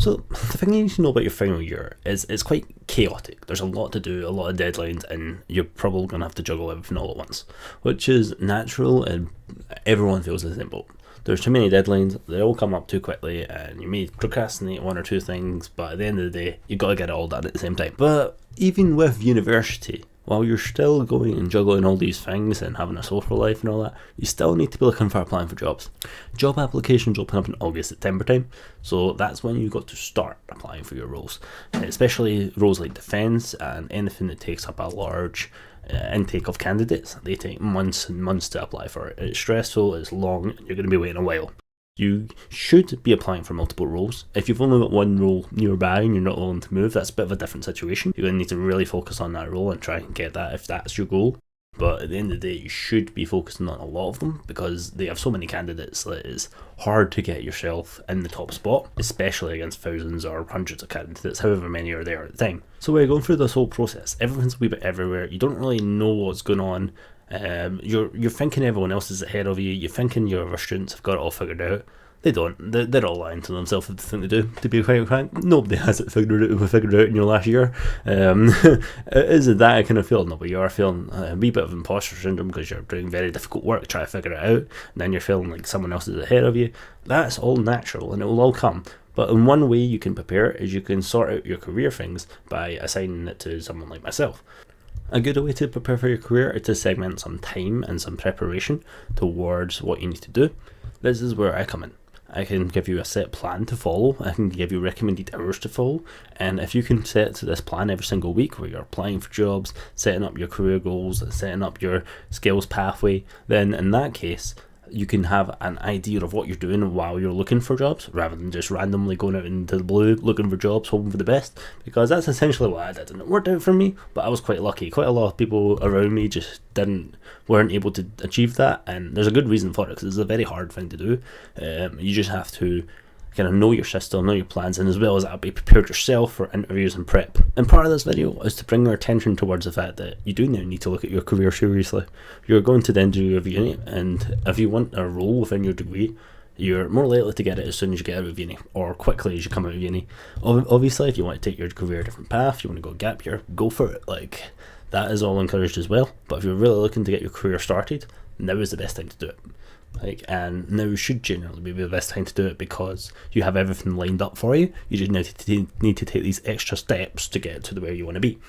So the thing you need to know about your final year is it's quite chaotic. There's a lot to do, a lot of deadlines, and you're probably going to have to juggle everything all at once, which is natural, and everyone feels the same boat. There's too many deadlines, they all come up too quickly, and you may procrastinate one or two things, but at the end of the day, you've got to get it all done at the same time. But even with university, while you're still going and juggling all these things and having a social life and all that, you still need to be looking for applying for jobs. Job applications open up in August, September time, so that's when you've got to start applying for your roles, especially roles like defence and anything that takes up a large intake of candidates. They take months and months to apply for it. It's stressful, it's long, and you're going to be waiting a while. You should be applying for multiple roles. If you've only got one role nearby and you're not willing to move, that's a bit of a different situation. You're going to need to really focus on that role and try and get that if that's your goal. But at the end of the day, you should be focusing on a lot of them because they have so many candidates that it's hard to get yourself in the top spot, especially against thousands or hundreds of candidates, however many are there at the time. So we're going through this whole process. Everything's a wee bit everywhere. You don't really know what's going on. You're thinking everyone else is ahead of you. You're thinking your other students have got it all figured out. They don't. They're all lying to themselves if they think they do, to be quite frank. Nobody has it figured out in your last year. Is it that kind of feeling? No, but you are feeling a wee bit of imposter syndrome because you're doing very difficult work, trying to figure it out, and then you're feeling like someone else is ahead of you. That's all natural and it will all come. But in one way you can prepare is you can sort out your career things by assigning it to someone like myself. A good way to prepare for your career is to segment some time and some preparation towards what you need to do. This is where I come in. I can give you a set plan to follow, I can give you recommended hours to follow, and if you can set to this plan every single week where you're applying for jobs, setting up your career goals, setting up your skills pathway, then in that case, you can have an idea of what you're doing while you're looking for jobs, rather than just randomly going out into the blue looking for jobs, hoping for the best, because that's essentially what I did, and it worked out for me, but I was quite lucky. Quite a lot of people around me just weren't able to achieve that, and there's a good reason for it, because it's a very hard thing to do. You just have to kind of know your system, know your plans, and as well as that, be prepared yourself for interviews and prep. And part of this video is to bring our attention towards the fact that you do now need to look at your career seriously. You're going to the end of uni, and if you want a role within your degree, you're more likely to get it as soon as you get out of uni, or quickly as you come out of uni. Obviously, if you want to take your career a different path, you want to go gap year, go for it. Like, that is all encouraged as well. But if you're really looking to get your career started, now is the best time to do it. And now should generally be the best time to do it because you have everything lined up for you. You just need to take these extra steps to get to where you want to be.